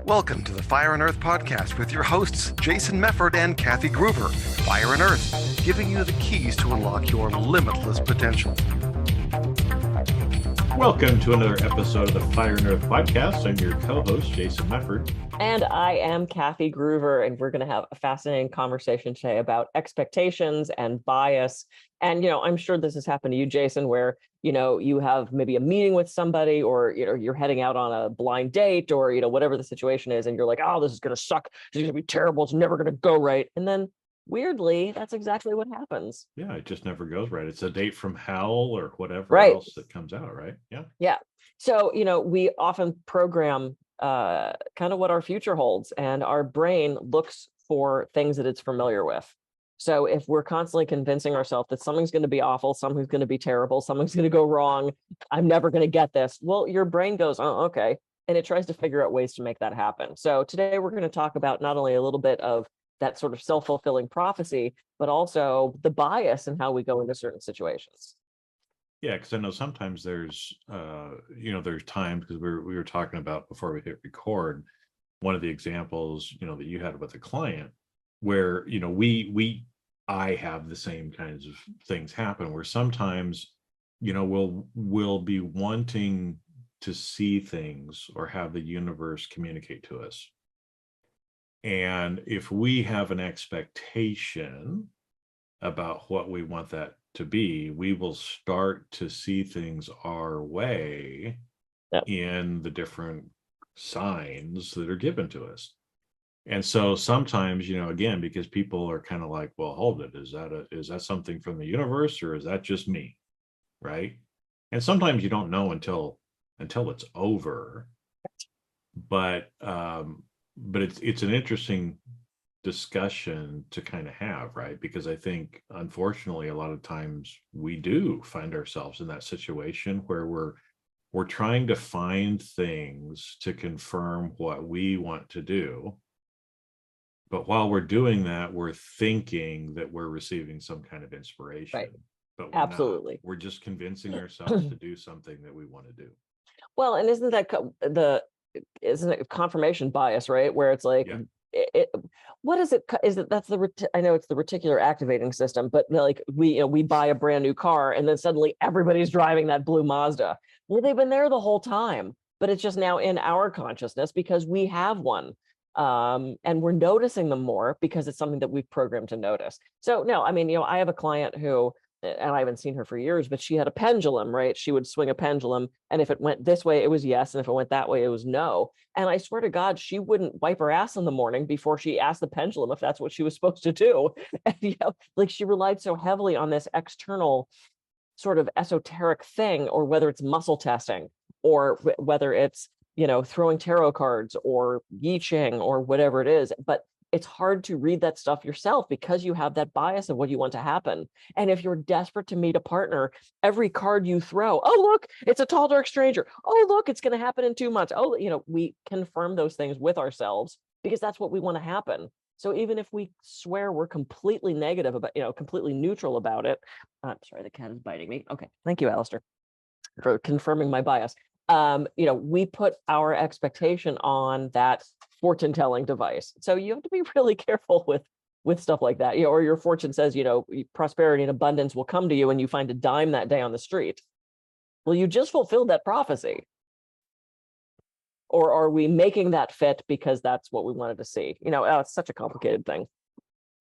Welcome to the Fire and Earth podcast with your hosts, Jason Mefford and Kathy Groover. Fire and Earth, giving you the keys to unlock your limitless potential. Welcome to another episode of the Fire and Earth podcast. I'm your co-host, Jason Mefford. And I am Kathy Groover, and we're going to have a fascinating conversation today about expectations and bias. And, I'm sure this has happened to you, Jason, where, you have maybe a meeting with somebody, or, you're heading out on a blind date, or, whatever the situation is, and you're like, oh, this is going to suck. This is going to be terrible. It's never going to go right. And then weirdly, that's exactly what happens. Yeah, it just never goes right. It's a date from hell or whatever else that comes out, right? Yeah. Yeah. So, we often program kind of what our future holds, and our brain looks for things that it's familiar with. So if we're constantly convincing ourselves that something's going to be awful, something's going to be terrible, something's going to go wrong, I'm never going to get this, well, your brain goes, oh, okay, and it tries to figure out ways to make that happen. So today we're going to talk about not only a little bit of that sort of self-fulfilling prophecy, but also the bias and how we go into certain situations. Yeah, because I know sometimes there's times, because we were talking about before we hit record, one of the examples, that you had with a client where, I have the same kinds of things happen where sometimes, we'll be wanting to see things or have the universe communicate to us. And if we have an expectation about what we want that to be, we will start to see things our way in the different signs that are given to us. And so sometimes, again, because people are kind of like, well, hold it, is that something from the universe, or is that just me? Right. And sometimes you don't know until it's over. But it's an interesting discussion to kind of have, right? Because I think, unfortunately, a lot of times we do find ourselves in that situation where we're trying to find things to confirm what we want to do. But while we're doing that, we're thinking that we're receiving some kind of inspiration. Right. But we're absolutely not. We're just convincing ourselves to do something that we want to do. Well, and isn't it confirmation bias, right? Where it's like, what is it? Is it I know it's the reticular activating system, but like we buy a brand new car and then suddenly everybody's driving that blue Mazda. Well, they've been there the whole time, but it's just now in our consciousness because we have one. And we're noticing them more because it's something that we've programmed to notice. So no, I mean, I have a client who, and I haven't seen her for years, but she had a pendulum, right? She would swing a pendulum, and if it went this way, it was yes, and if it went that way, it was no. And I swear to God, she wouldn't wipe her ass in the morning before she asked the pendulum if that's what she was supposed to do. And, like she relied so heavily on this external sort of esoteric thing, or whether it's muscle testing, or whether it's throwing tarot cards or I Ching or whatever it is. But it's hard to read that stuff yourself because you have that bias of what you want to happen. And if you're desperate to meet a partner, every card you throw, oh, look, it's a tall, dark stranger. Oh, look, it's going to happen in 2 months. Oh, we confirm those things with ourselves because that's what we want to happen. So even if we swear we're completely negative about, completely neutral about it. I'm sorry, the cat is biting me. Okay. Thank you, Alistair, for confirming my bias. We put our expectation on that fortune telling device. So you have to be really careful with stuff like that. Or your fortune says, prosperity and abundance will come to you and you find a dime that day on the street. Well, you just fulfilled that prophecy. Or are we making that fit because that's what we wanted to see? It's such a complicated thing.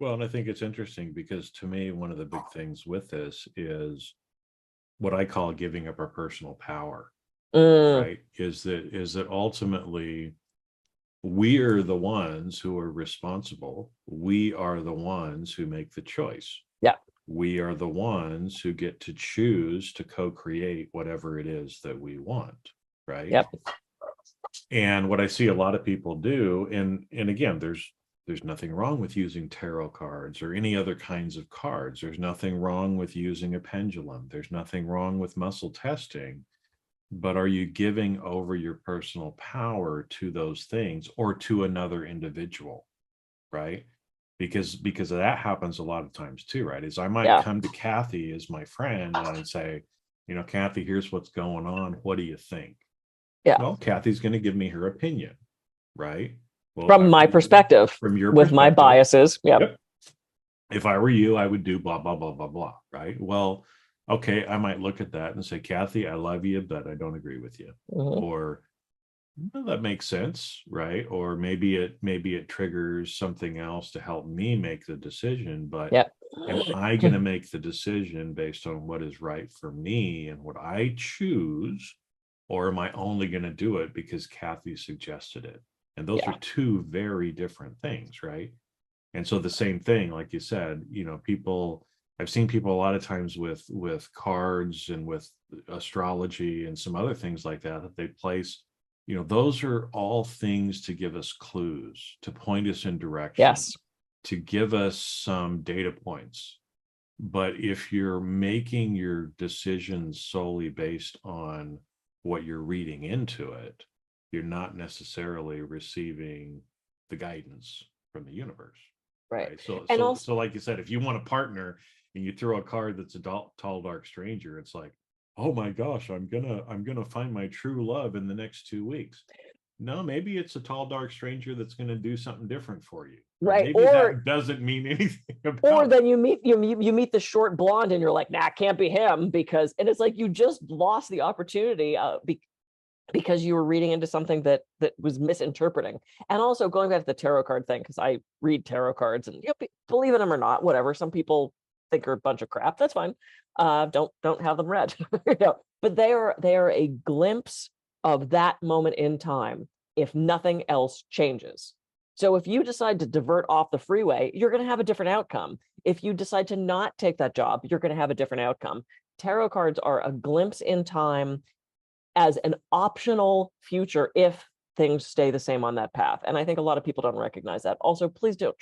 Well, and I think it's interesting because to me, one of the big things with this is what I call giving up our personal power. Right, is that ultimately we are the ones who are responsible. We are the ones who make the choice. Yeah, we are the ones who get to choose to co-create whatever it is that we want. Right. Yep. And what I see a lot of people do, and again, there's nothing wrong with using tarot cards or any other kinds of cards. There's nothing wrong with using a pendulum. There's nothing wrong with muscle testing. But are you giving over your personal power to those things or to another individual, right? Because that happens a lot of times too, right? Is I might come to Kathy as my friend and I'd say, Kathy, here's what's going on. What do you think? Yeah. Well, Kathy's going to give me her opinion. right? Well, if I From were my you, perspective, from your with my perspective, biases. Yep. yep. If I were you, I would do blah, blah, blah, blah, blah, right? Well, okay, I might look at that and say, Kathy, I love you, but I don't agree with you. Mhm. Or well, that makes sense, right? Or maybe it triggers something else to help me make the decision, but Yep. am I going to make the decision based on what is right for me and what I choose, or am I only going to do it because Kathy suggested it? And those Yeah. are two very different things, right? And so the same thing, like you said, I've seen people a lot of times with cards and with astrology and some other things like that they place. Those are all things to give us clues, to point us in direction, Yes. to give us some data points. But if you're making your decisions solely based on what you're reading into it, you're not necessarily receiving the guidance from the universe. Right. So And so also, so like you said, if you want a partner and you throw a card that's a tall, dark stranger, it's like, oh my gosh, I'm gonna find my true love in the next 2 weeks. No, maybe it's a tall, dark stranger that's gonna do something different for you. Or right. maybe that doesn't mean anything Or about it. then you meet the short blonde and you're like, nah, can't be him, and it's like you just lost the opportunity because you were reading into something that was misinterpreting. And also going back to the tarot card thing, because I read tarot cards, and believe in them or not, whatever. Some people think are a bunch of crap. That's fine. Don't have them read. But they are a glimpse of that moment in time if nothing else changes. So if you decide to divert off the freeway, you're going to have a different outcome. If you decide to not take that job, you're going to have a different outcome. Tarot cards are a glimpse in time as an optional future if things stay the same on that path. And I think a lot of people don't recognize that. Also, please don't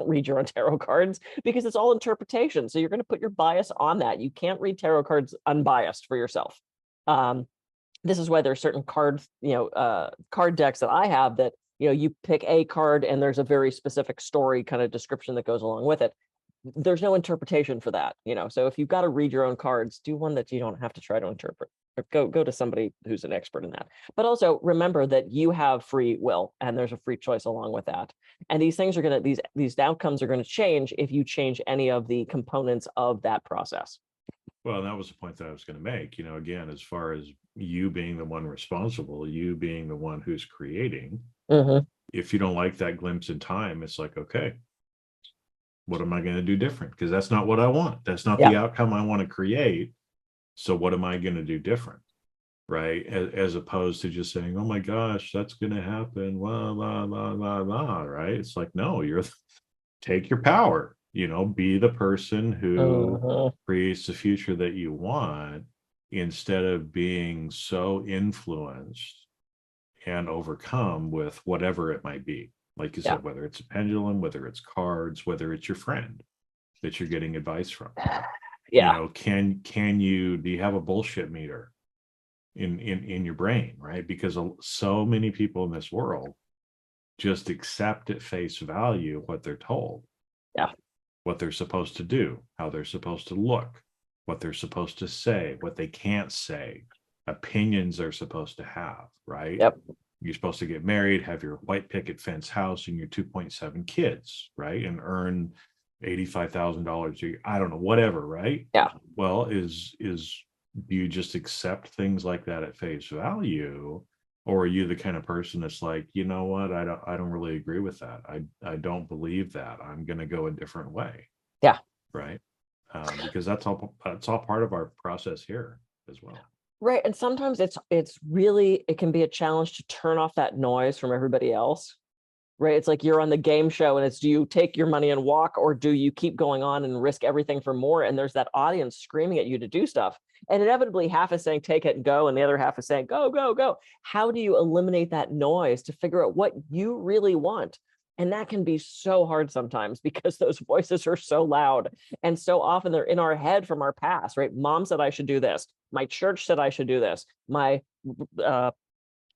read your own tarot cards, because it's all interpretation. So you're going to put your bias on that. You can't read tarot cards unbiased for yourself. This is why there's certain card decks that I have that, you pick a card and there's a very specific story kind of description that goes along with it. There's no interpretation for that, so if you've got to read your own cards, do one that you don't have to try to interpret, or go to somebody who's an expert in that. But also remember that you have free will and there's a free choice along with that. And these things are going to, these outcomes are going to change if you change any of the components of that process. Well, that was the point that I was going to make. Again, as far as you being the one responsible, you being the one who's creating, if you don't like that glimpse in time, it's like, okay, what am I going to do different? Because that's not what I want. That's not the outcome I want to create. So what am I going to do different? Right. As opposed to just saying, oh my gosh, that's going to happen. Blah, blah, blah, blah, blah. Right. It's like, no, take your power, be the person who creates the future that you want, instead of being so influenced and overcome with whatever it might be. Like you said, whether it's a pendulum, whether it's cards, whether it's your friend that you're getting advice from. Do you have a bullshit meter in your brain, right? Because so many people in this world just accept at face value what they're told. What they're supposed to do, how they're supposed to look, what they're supposed to say, what they can't say, opinions they're supposed to have, right? You're supposed to get married, have your white picket fence house and your 2.7 kids, right? And earn $85,000 a year. I don't know, whatever, right? Well, do you just accept things like that at face value? Or are you the kind of person that's like, you know what, I don't really agree with that. I don't believe that. I'm going to go a different way. Right. Because that's all part of our process here as well. Right. And sometimes it can be a challenge to turn off that noise from everybody else. Right. It's like you're on the game show and it's, do you take your money and walk, or do you keep going on and risk everything for more? And there's that audience screaming at you to do stuff. And inevitably half is saying, take it and go. And the other half is saying, go, go, go. How do you eliminate that noise to figure out what you really want? And that can be so hard sometimes, because those voices are so loud. And so often they're in our head from our past, right? Mom said I should do this. My church said I should do this. My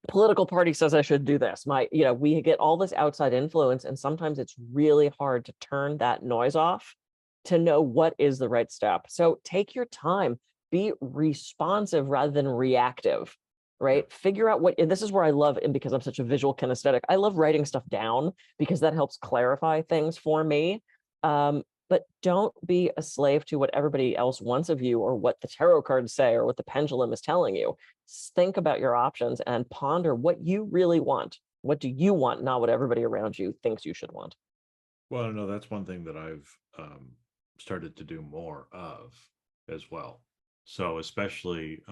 political party says I should do this. We get all this outside influence, and sometimes it's really hard to turn that noise off to know what is the right step. So take your time, be responsive rather than reactive, right? Figure out what, and this is where I love, and because I'm such a visual kinesthetic, I love writing stuff down because that helps clarify things for me. But don't be a slave to what everybody else wants of you, or what the tarot cards say, or what the pendulum is telling you. Think about your options and ponder what you really want. What do you want, not what everybody around you thinks you should want. Well, no, that's one thing that I've started to do more of as well. So especially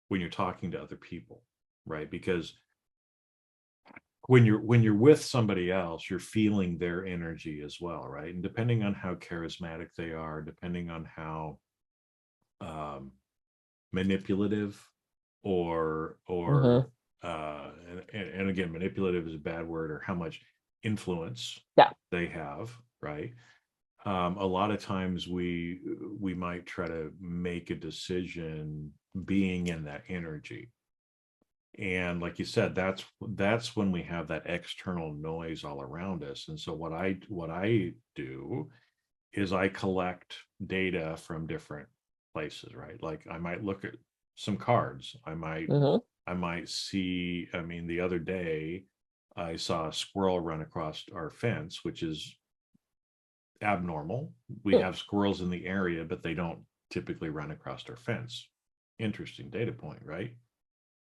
when you're talking to other people, right? Because when you're with somebody else, you're feeling their energy as well, right? And depending on how charismatic they are, depending on how manipulative or and again, manipulative is a bad word, or how much influence they have, right? A lot of times we might try to make a decision being in that energy, and like you said, that's when we have that external noise all around us. And so what I do is I collect data from different places, right? Like I might look at some cards. I might see, I mean, the other day I saw a squirrel run across our fence, which is abnormal. We have squirrels in the area, but they don't typically run across our fence. Interesting data point, right?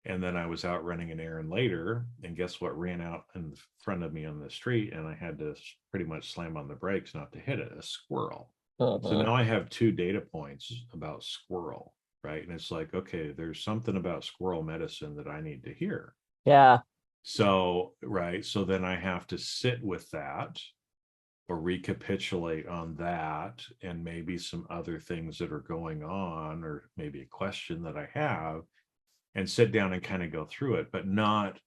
And then I was out running an errand later, and guess what ran out in front of me on the street, and I had to pretty much slam on the brakes not to hit it, a squirrel. So now I have 2 data points about squirrel, right? And it's like, okay, there's something about squirrel medicine that I need to hear. Yeah. So, right. So then I have to sit with that, or recapitulate on that, and maybe some other things that are going on, or maybe a question that I have, and sit down and kind of go through it, but not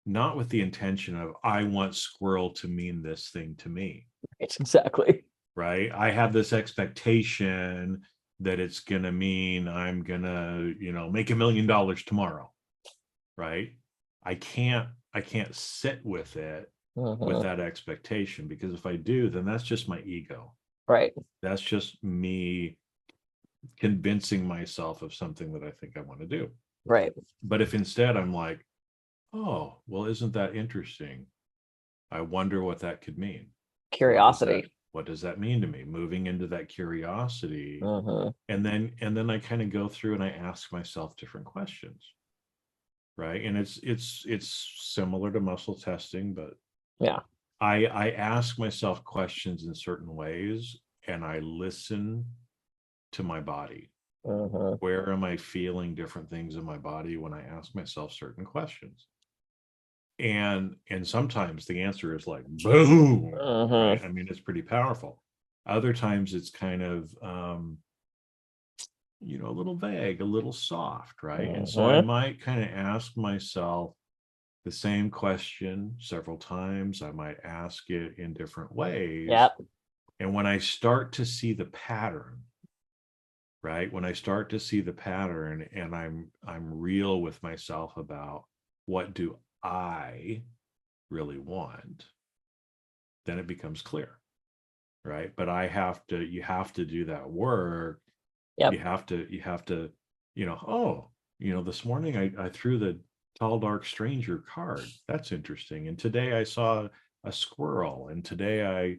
with the intention of, I want squirrel to mean this thing to me. Exactly. Right. I have this expectation that it's going to mean I'm going to, make $1 million tomorrow. Right. I can't sit with it with that expectation, because if I do, then that's just my ego. Right. That's just me convincing myself of something that I think I want to do. Right. But if instead I'm like, oh, well, isn't that interesting? I wonder what that could mean. Curiosity. What does that mean to me? Moving into that curiosity. And then I kind of go through and I ask myself different questions. Right. And it's similar to muscle testing, but yeah, I ask myself questions in certain ways, and I listen to my body. Where am I feeling different things in my body when I ask myself certain questions? And sometimes the answer is like, boom. Right? I mean, it's pretty powerful. Other times it's kind of, a little vague, a little soft, right? And so I might kind of ask myself the same question several times. I might ask it in different ways. And when I start to see the pattern, right? When I start to see the pattern, and I'm real with myself about what do I really want, then it becomes clear, right? But you have to do that work. You have to, this morning I threw the tall, dark stranger card. That's interesting. And today I saw a squirrel, and today I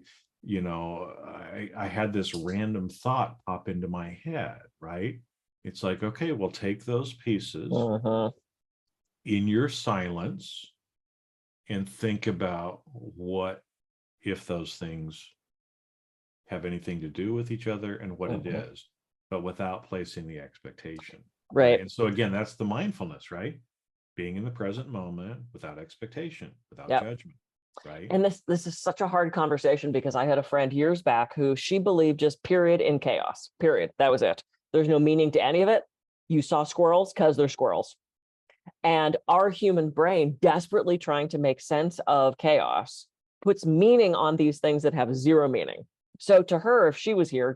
had this random thought pop into my head, right? It's like, okay, well, take those pieces in your silence and think about what if those things have anything to do with each other, and what it is, but without placing the expectation. Right. And so again, that's the mindfulness, right? Being in the present moment without expectation, without judgment. Right. And this is such a hard conversation, because I had a friend years back who she believed just period in chaos, period. That was it. There's no meaning to any of it. You saw squirrels because they're squirrels. And our human brain, desperately trying to make sense of chaos, puts meaning on these things that have zero meaning. So to her, if she was here,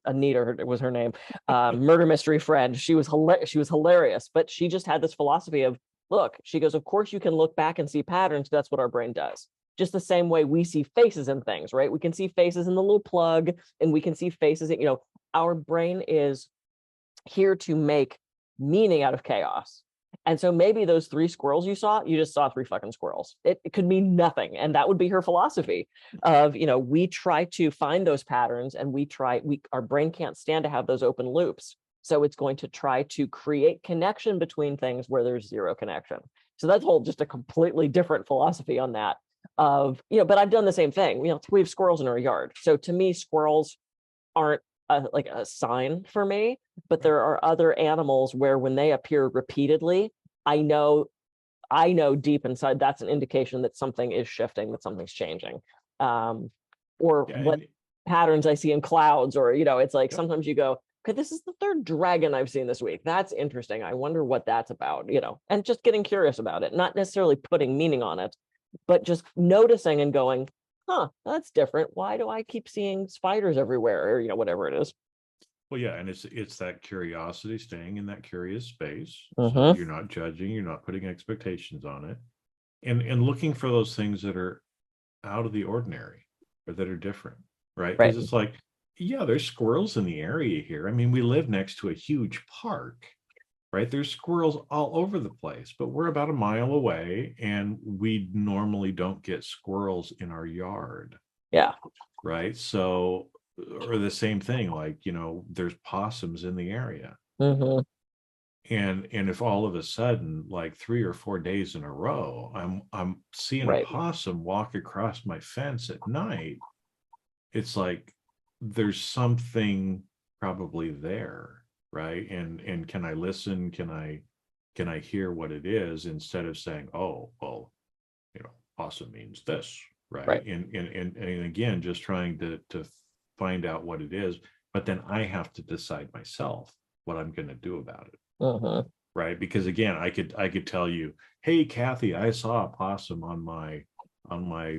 Anita was her name, murder mystery friend, she was hilarious, but she just had this philosophy of, look, she goes, of course you can look back and see patterns. That's what our brain does. Just the same way we see faces in things, right? We can see faces in the little plug, and we can see faces in, our brain is here to make meaning out of chaos. And so maybe those 3 squirrels you saw, you just saw 3 fucking squirrels. It could mean nothing. And that would be her philosophy of, we try to find those patterns, and our brain can't stand to have those open loops. So it's going to try to create connection between things where there's zero connection. So that's just a completely different philosophy on that of, but I've done the same thing. We have squirrels in our yard. So to me, squirrels aren't like a sign for me, but there are other animals where when they appear repeatedly, I know deep inside that's an indication that something is shifting, that something's changing. Or what patterns I see in clouds, or, it's like sometimes you go, okay, this is the 3rd dragon I've seen this week. That's interesting. I wonder what that's about, and just getting curious about it, not necessarily putting meaning on it, but just noticing and going, huh, that's different. Why do I keep seeing spiders everywhere? Or, whatever it is. Well, yeah, and it's that curiosity, staying in that curious space. Mm-hmm. So you're not judging, you're not putting expectations on it, and looking for those things that are out of the ordinary or that are different, right? Because it's like, yeah, there's squirrels in the area here. I mean, we live next to a huge park, right? There's squirrels all over the place, but we're about a mile away, and we normally don't get squirrels in our yard. Yeah. Right. So, or the same thing, like, there's possums in the area. Mm-hmm. And if all of a sudden, like 3 or 4 days in a row, I'm seeing a possum walk across my fence at night, it's like there's something probably there, right? And can I listen? Can I hear what it is, instead of saying, oh, well, possum means this, right? And again, just trying to find out what it is, but then I have to decide myself what I'm going to do about it. Mm-hmm. Right? Because again, I could tell you, hey, Kathy, I saw a possum on my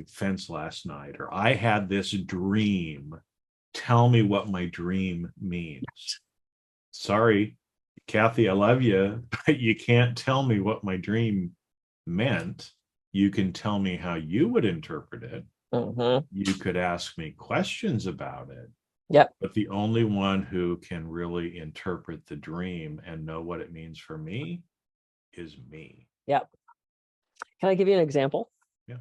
fence last night, or I had this dream. Tell me what my dream means. Sorry, Kathy, I love you, but you can't tell me what my dream meant. You can tell me how you would interpret it. Mm-hmm. You could ask me questions about it. Yep. But the only one who can really interpret the dream and know what it means for me is me. Yep. Can I give you an example? Yeah.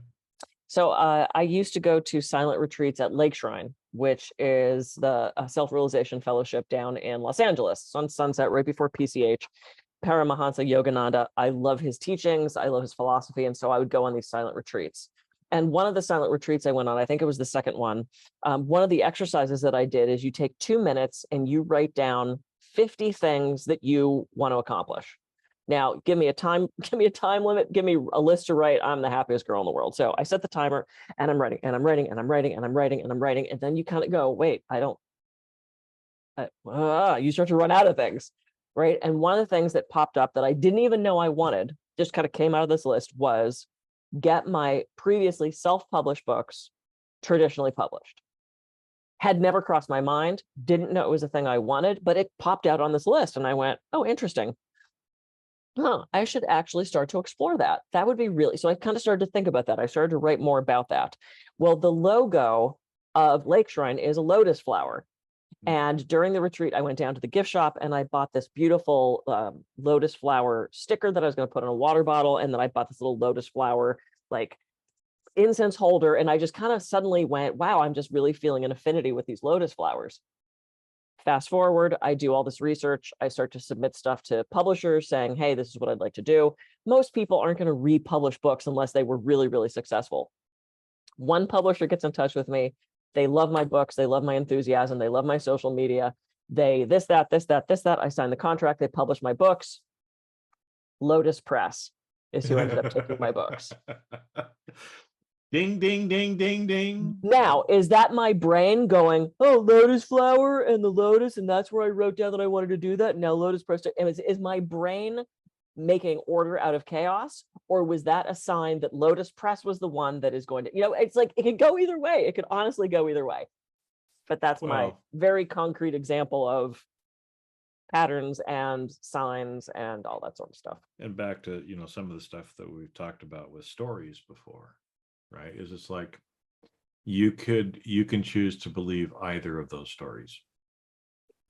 So I used to go to silent retreats at Lake Shrine, which is the self-realization fellowship down in Los Angeles on Sunset, right before PCH. Paramahansa Yogananda. I love his teachings. I love his philosophy. And so I would go on these silent retreats. And one of the silent retreats I went on, I think it was the second one, one of the exercises that I did is you take 2 minutes and you write down 50 things that you want to accomplish. Now, give me a time limit, give me a list to write. I'm the happiest girl in the world. So I set the timer, and I'm writing, and I'm writing, and I'm writing, and I'm writing, and I'm writing. And then you kind of go, wait, you start to run out of things, right? And one of the things that popped up that I didn't even know I wanted, just kind of came out of this list, was get my previously self-published books traditionally published. Had never crossed my mind, didn't know it was a thing I wanted, but it popped out on this list, and I went, oh, interesting. I should actually start to explore that. That would be really, so I kind of started to think about that. I started to write more about that. Well, the logo of Lake Shrine is a lotus flower. And during the retreat, I went down to the gift shop and I bought this beautiful lotus flower sticker that I was going to put in a water bottle. And then I bought this little lotus flower, like, incense holder. And I just kind of suddenly went, wow, I'm just really feeling an affinity with these lotus flowers. Fast forward, I do all this research. I start to submit stuff to publishers saying, hey, this is what I'd like to do. Most people aren't going to republish books unless they were really, really successful. One publisher gets in touch with me. They love my books. They love my enthusiasm. They love my social media. They this, that. I signed the contract. They published my books. Lotus Press is who ended up taking my books. Ding, ding, ding, ding, ding. Now, is that my brain going, oh, lotus flower and the lotus, and that's where I wrote down that I wanted to do that? Now Lotus Press, is my brain making order out of chaos, or was that a sign that Lotus Press was the one that is going to, it's like, it could go either way. It could honestly go either way. But that's my very concrete example of patterns and signs and all that sort of stuff. And back to, some of the stuff that we've talked about with stories before, right? Is it's like, you can choose to believe either of those stories,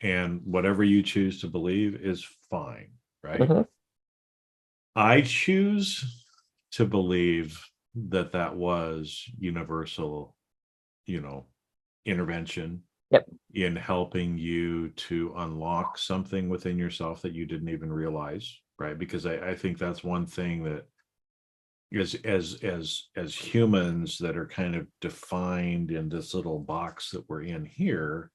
and whatever you choose to believe is fine, right? Mm-hmm. I choose to believe that that was universal, you know, intervention Yep. in helping you to unlock something within yourself that you didn't even realize, right? Because I think that's one thing that as humans that are kind of defined in this little box that we're in here,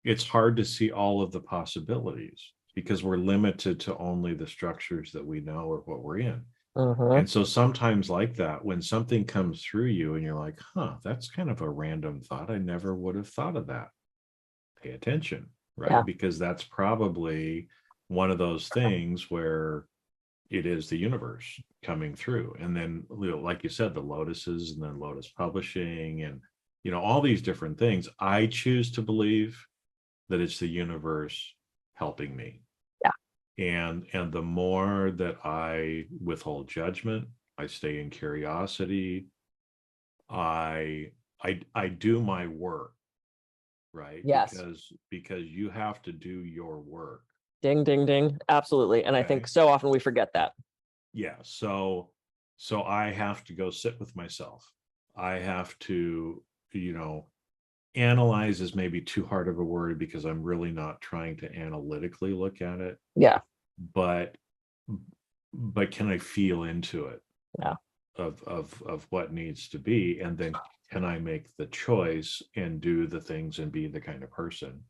it's hard to see all of the possibilities because we're limited to only the structures that we know or what we're in. Mhm. And so sometimes like that, when something comes through you and you're like, huh, that's kind of a random thought. I never would have thought of that. Pay attention, right? Yeah. Because that's probably one of those things where it is the universe coming through. And then, like you said, the lotuses and then Lotus Publishing and, all these different things. I choose to believe that it's the universe helping me. Yeah. And the more that I withhold judgment, I stay in curiosity, I do my work, right? Yes. Because you have to do your work. Ding, ding, ding. Absolutely. And I think Okay. so often we forget that. Yeah. So I have to go sit with myself. I have to, analyze is maybe too hard of a word because I'm really not trying to analytically look at it, Yeah. but can I feel into it? Yeah. Of what needs to be, and then can I make the choice and do the things and be the kind of person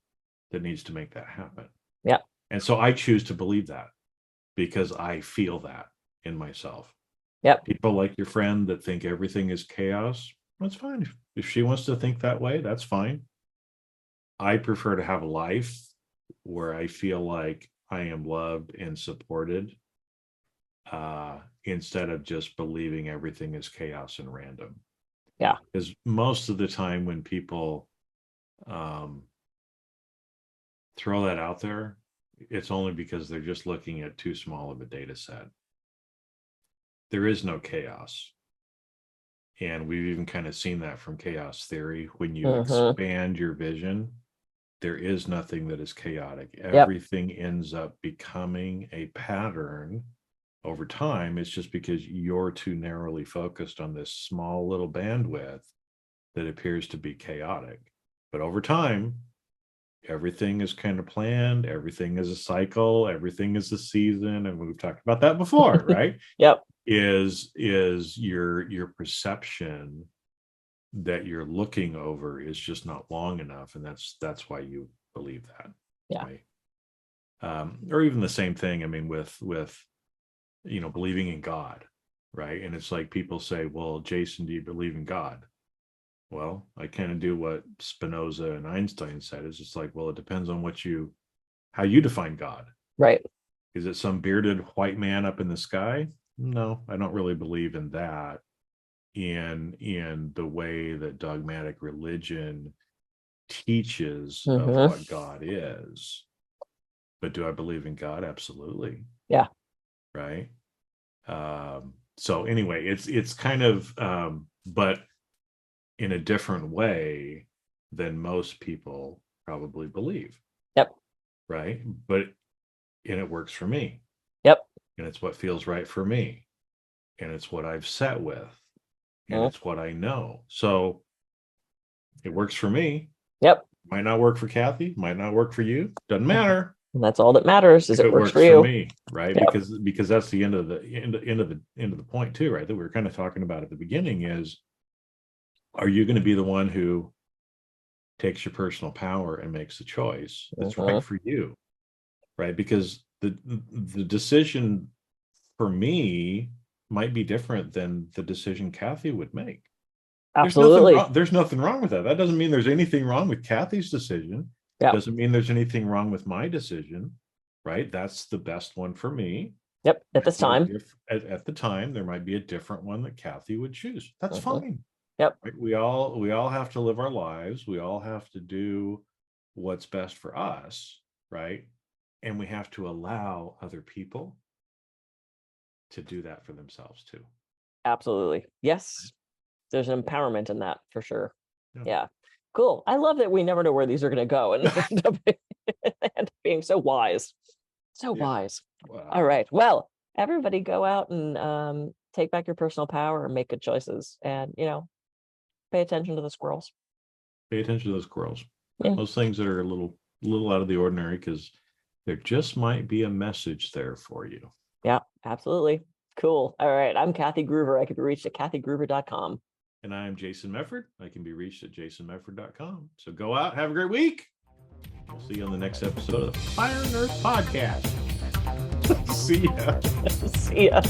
that needs to make that happen? Yeah. And so I choose to believe that because I feel that in myself. Yep. People like your friend that think everything is chaos, that's fine. If she wants to think that way, that's fine. I prefer to have a life where I feel like I am loved and supported, instead of just believing everything is chaos and random. Yeah. Because most of the time when people um, throw that out there, it's only because they're just looking at too small of a data set. There is no chaos. And we've even kind of seen that from chaos theory. When you expand your vision, there is nothing that is chaotic. Everything ends up becoming a pattern over time. It's just because you're too narrowly focused on this small little bandwidth that appears to be chaotic. But over time, everything is kind of planned, everything is a cycle, everything is a season, and we've talked about that before, right? Yep. Is your perception that you're looking over is just not long enough, and that's why you believe that. Yeah. Right. Or even the same thing, I mean, with believing in God, right? And it's like people say, well, Jason, do you believe in God? Well, I kind of do what Spinoza and Einstein said. It's just like, well, it depends on how you define God. Right. Is it some bearded white man up in the sky? No, I don't really believe in that in the way that dogmatic religion teaches of what God is. But do I believe in God? Absolutely. Yeah. Right. So anyway, it's kind of but in a different way than most people probably believe. Yep. Right. And it works for me. Yep. And it's what feels right for me. And it's what I've sat with. And it's what I know. So it works for me. Yep. Might not work for Kathy, might not work for you. Doesn't matter. And that's all that matters is If it it works works for you. me, right? Yep. Because that's the end of the point too, right? That we were kind of talking about at the beginning is, are you going to be the one who takes your personal power and makes a choice that's right for you, right? Because the decision for me might be different than the decision Kathy would make. Absolutely. There's nothing wrong with that. That doesn't mean there's anything wrong with Kathy's decision. Yep. Doesn't mean there's anything wrong with my decision, right? That's the best one for me. Yep. At this time. At the time, there might be a different one that Kathy would choose. That's fine. Yep. Right? We all have to live our lives. We all have to do what's best for us, right? And we have to allow other people to do that for themselves too. Absolutely. Yes. There's an empowerment in that for sure. Yeah. Cool. I love that we never know where these are going to go and end up being so wise. So wise. Wow. All right. Well, everybody go out and take back your personal power and make good choices, and pay attention to the squirrels. Pay attention to those squirrels. Yeah. Those things that are a little out of the ordinary, because there just might be a message there for you. Yeah, absolutely. Cool. All right. I'm Kathy Groover. I can be reached at kathygruver.com. And I am Jason Mefford. I can be reached at jasonmefford.com. So go out, have a great week. We'll see you on the next episode of the Fire and Earth Podcast. See ya. See ya.